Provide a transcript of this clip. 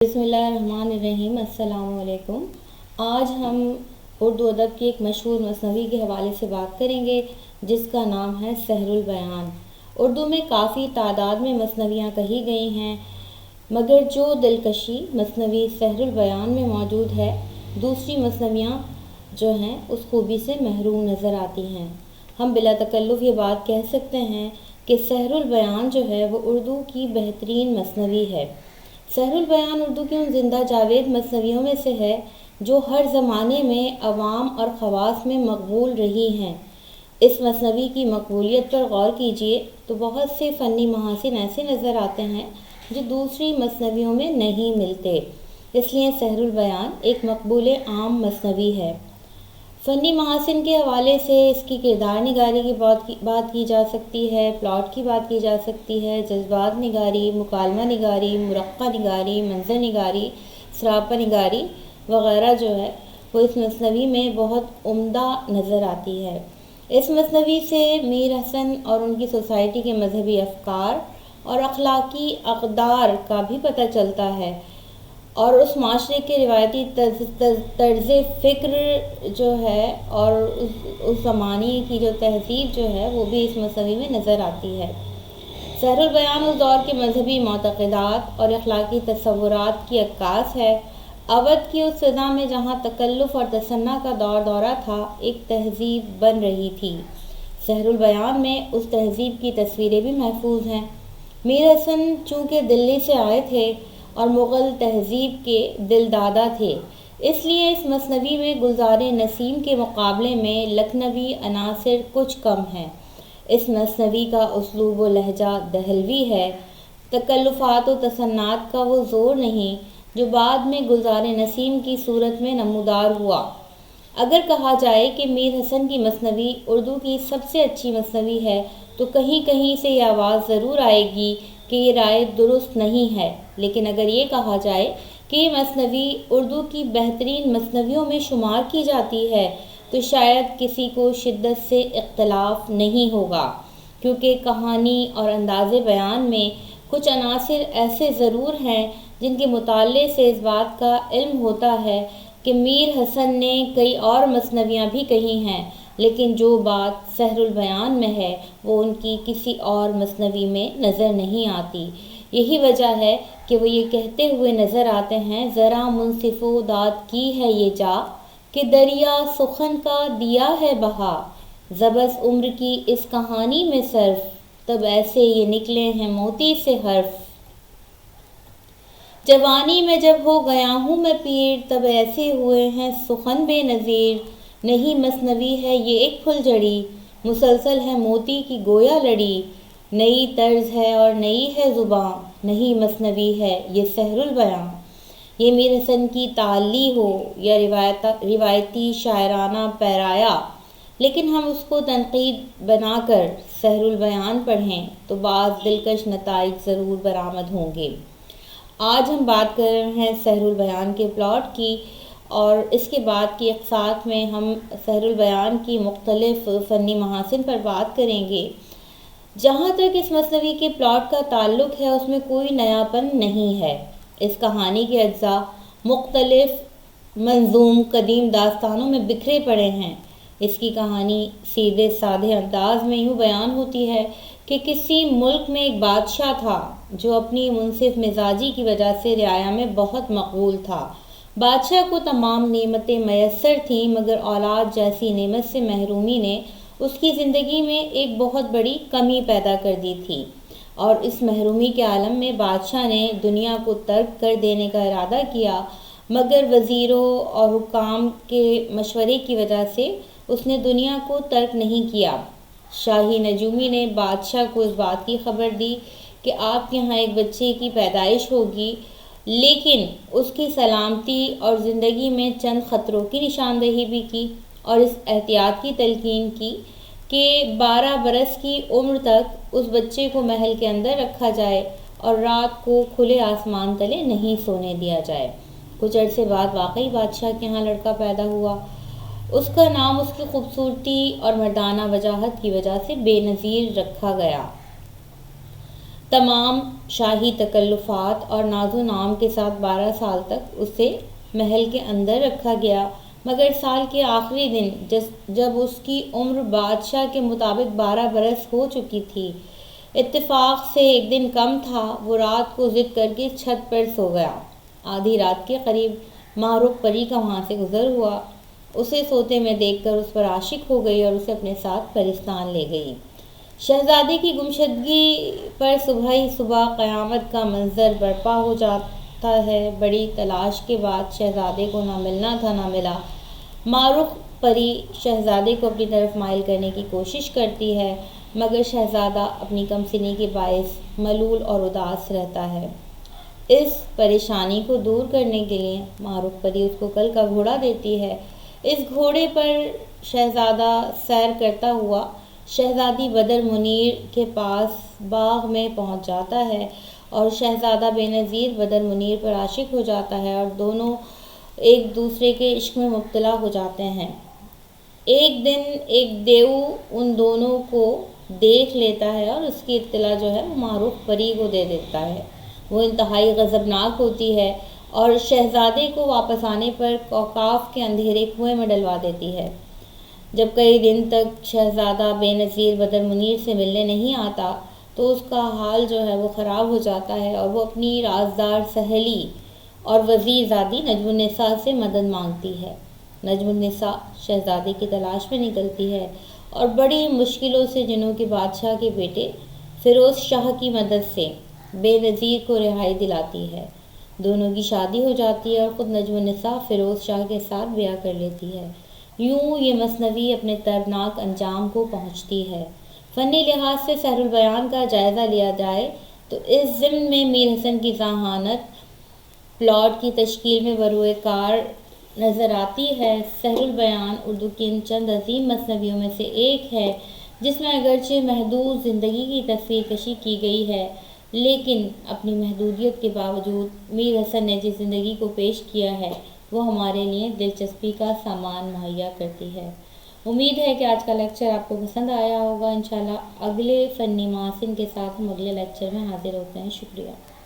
بسم اللہ الرحمن الرحیم۔ السلام علیکم۔ آج ہم اردو ادب کی ایک مشہور مثنوی کے حوالے سے بات کریں گے جس کا نام ہے سحر البیان۔ اردو میں کافی تعداد میں مثنویاں کہی گئی ہیں، مگر جو دلکشی مثنوی سحر البیان میں موجود ہے دوسری مثنویاں جو ہیں اس خوبی سے محروم نظر آتی ہیں۔ ہم بلا تکلف یہ بات کہہ سکتے ہیں کہ سحر البیان جو ہے وہ اردو کی بہترین مثنوی ہے۔ سحر البیان اردو کی ان زندہ جاوید مثنویوں میں سے ہے جو ہر زمانے میں عوام اور خواص میں مقبول رہی ہیں۔ اس مثنوی کی مقبولیت پر غور کیجیے تو بہت سے فنی محاسن ایسے نظر آتے ہیں جو دوسری مثنویوں میں نہیں ملتے، اس لیے سحر البیان ایک مقبول عام مثنوی ہے۔ فنی محاسن کے حوالے سے اس کی کردار نگاری کی بات کی جا سکتی ہے، پلاٹ کی بات کی جا سکتی ہے، جذبات نگاری، مکالمہ نگاری، مرقع نگاری، منظر نگاری، سراپا نگاری وغیرہ جو ہے وہ اس مثنوی میں بہت عمدہ نظر آتی ہے۔ اس مثنوی سے میر حسن اور ان کی سوسائٹی کے مذہبی افکار اور اخلاقی اقدار کا بھی پتہ چلتا ہے، اور اس معاشرے کے روایتی طرز فکر جو ہے اور اس زمانے کی جو تہذیب جو ہے وہ بھی اس مثنوی میں نظر آتی ہے۔ سحر البیان اس دور کے مذہبی معتقدات اور اخلاقی تصورات کی عکاس ہے۔ اودھ کی اس فضا میں جہاں تکلف اور تصنع کا دورہ تھا، ایک تہذیب بن رہی تھی۔ سحر البیان میں اس تہذیب کی تصویریں بھی محفوظ ہیں۔ میر حسن چونکہ دلی سے آئے تھے اور مغل تہذیب کے دلدادہ تھے، اس لیے اس مثنوی میں گلزار نسیم کے مقابلے میں لکھنوی عناصر کچھ کم ہیں۔ اس مثنوی کا اسلوب و لہجہ دہلوی ہے، تکلفات و تصنعات کا وہ زور نہیں جو بعد میں گلزار نسیم کی صورت میں نمودار ہوا۔ اگر کہا جائے کہ میر حسن کی مثنوی اردو کی سب سے اچھی مثنوی ہے تو کہیں کہیں سے یہ آواز ضرور آئے گی کہ یہ رائے درست نہیں ہے، لیکن اگر یہ کہا جائے کہ یہ مثنوی اردو کی بہترین مثنویوں میں شمار کی جاتی ہے تو شاید کسی کو شدت سے اختلاف نہیں ہوگا، کیونکہ کہانی اور انداز بیان میں کچھ عناصر ایسے ضرور ہیں جن کے مطالعے سے اس بات کا علم ہوتا ہے کہ میر حسن نے کئی اور مثنویاں بھی کہی ہیں، لیکن جو بات سحر البیان میں ہے وہ ان کی کسی اور مثنوی میں نظر نہیں آتی۔ یہی وجہ ہے کہ وہ یہ کہتے ہوئے نظر آتے ہیں، ذرا منصف و داد کی ہے یہ جا کہ دریا سخن کا دیا ہے بہا، زبس عمر کی اس کہانی میں صرف، تب ایسے یہ نکلے ہیں موتی سے حرف۔ جوانی میں جب ہو گیا ہوں میں پیر، تب ایسے ہوئے ہیں سخن بے نظیر۔ نہیں مثنوی ہے یہ ایک پھل جڑی، مسلسل ہے موتی کی گویا لڑی۔ نئی طرز ہے اور نئی ہے زباں، نہیں مثنوی ہے یہ سحر البیاں۔ یہ میر حسن کی تعلی ہو یا روایتی شاعرانہ پیرایا، لیکن ہم اس کو تنقید بنا کر سحر البیان پڑھیں تو بعض دلکش نتائج ضرور برآمد ہوں گے۔ آج ہم بات کر رہے ہیں سحر البیان کے پلاٹ کی، اور اس کے بعد کی اقساط میں ہم سحر البیان کی مختلف فنی محاسن پر بات کریں گے۔ جہاں تک اس مثنوی کے پلاٹ کا تعلق ہے اس میں کوئی نیاپن نہیں ہے۔ اس کہانی کے اجزاء مختلف منظوم قدیم داستانوں میں بکھرے پڑے ہیں۔ اس کی کہانی سیدھے سادھے انداز میں یوں بیان ہوتی ہے کہ کسی ملک میں ایک بادشاہ تھا جو اپنی منصف مزاجی کی وجہ سے رعایا میں بہت مقبول تھا۔ بادشاہ کو تمام نعمتیں میسر تھیں، مگر اولاد جیسی نعمت سے محرومی نے اس کی زندگی میں ایک بہت بڑی کمی پیدا کر دی تھی، اور اس محرومی کے عالم میں بادشاہ نے دنیا کو ترک کر دینے کا ارادہ کیا، مگر وزیروں اور حکام کے مشورے کی وجہ سے اس نے دنیا کو ترک نہیں کیا۔ شاہی نجومی نے بادشاہ کو اس بات کی خبر دی کہ آپ کے یہاں ایک بچے کی پیدائش ہوگی، لیکن اس کی سلامتی اور زندگی میں چند خطروں کی نشاندہی بھی کی، اور اس احتیاط کی تلقین کی کہ 12 برس کی عمر تک اس بچے کو محل کے اندر رکھا جائے اور رات کو کھلے آسمان تلے نہیں سونے دیا جائے۔ کچھ عرصے بعد واقعی بادشاہ کے یہاں لڑکا پیدا ہوا۔ اس کا نام اس کی خوبصورتی اور مردانہ وجاہت کی وجہ سے بے نظیر رکھا گیا۔ تمام شاہی تکلفات اور ناز و نام کے ساتھ 12 سال تک اسے محل کے اندر رکھا گیا، مگر سال کے آخری دن جب اس کی عمر بادشاہ کے مطابق 12 برس ہو چکی تھی، اتفاق سے ایک دن کم تھا، وہ رات کو ضد کر کے چھت پر سو گیا۔ آدھی رات کے قریب معروف پری کا وہاں سے گزر ہوا، اسے سوتے میں دیکھ کر اس پر عاشق ہو گئی اور اسے اپنے ساتھ پرستان لے گئی۔ شہزادے کی گمشدگی پر صبح ہی صبح قیامت کا منظر برپا ہو جاتا ہے۔ بڑی تلاش کے بعد شہزادے کو نہ ملنا تھا نہ ملا۔ معروف پری شہزادے کو اپنی طرف مائل کرنے کی کوشش کرتی ہے، مگر شہزادہ اپنی کم سنی کے باعث ملول اور اداس رہتا ہے۔ اس پریشانی کو دور کرنے کے لیے معروف پری اس کو کل کا گھوڑا دیتی ہے۔ اس گھوڑے پر شہزادہ سیر کرتا ہوا شہزادی بدر منیر کے پاس باغ میں پہنچ جاتا ہے اور شہزادہ بے نظیر بدر منیر پر عاشق ہو جاتا ہے اور دونوں ایک دوسرے کے عشق میں مبتلا ہو جاتے ہیں۔ ایک دن ایک دیو ان دونوں کو دیکھ لیتا ہے اور اس کی اطلاع جو ہے وہ معروف پری کو دے دیتا ہے۔ وہ انتہائی غضبناک ہوتی ہے اور شہزادے کو واپس آنے پر کوکاف کے اندھیرے کنویں میں ڈلوا دیتی ہے۔ جب کئی دن تک شہزادہ بے نظیر بدر منیر سے ملنے نہیں آتا تو اس کا حال جو ہے وہ خراب ہو جاتا ہے اور وہ اپنی رازدار سہیلی اور وزیر زادی نجم النساء سے مدد مانگتی ہے۔ نجم النساء شہزادے کی تلاش میں نکلتی ہے اور بڑی مشکلوں سے جنوں کے بادشاہ کے بیٹے فیروز شاہ کی مدد سے بے نظیر کو رہائی دلاتی ہے۔ دونوں کی شادی ہو جاتی ہے اور خود نجم النساء فیروز شاہ کے ساتھ بیاہ کر لیتی ہے۔ یوں یہ مثنوی اپنے دردناک انجام کو پہنچتی ہے۔ فنی لحاظ سے سحر البیان کا جائزہ لیا جائے تو اس ضمن میں میر حسن کی ذہانت پلاٹ کی تشکیل میں بروئے کار نظر آتی ہے۔ سحر البیان اردو کی ان چند عظیم مثنویوں میں سے ایک ہے جس میں اگرچہ محدود زندگی کی تصویر کشی کی گئی ہے، لیکن اپنی محدودیت کے باوجود میر حسن نے جس زندگی کو پیش کیا ہے وہ ہمارے لیے دلچسپی کا سامان مہیا کرتی ہے۔ امید ہے کہ آج کا لیکچر آپ کو پسند آیا ہوگا۔ انشاءاللہ اگلے فنی محاسن کے ساتھ ہم اگلے لیکچر میں حاضر ہوتے ہیں۔ شکریہ۔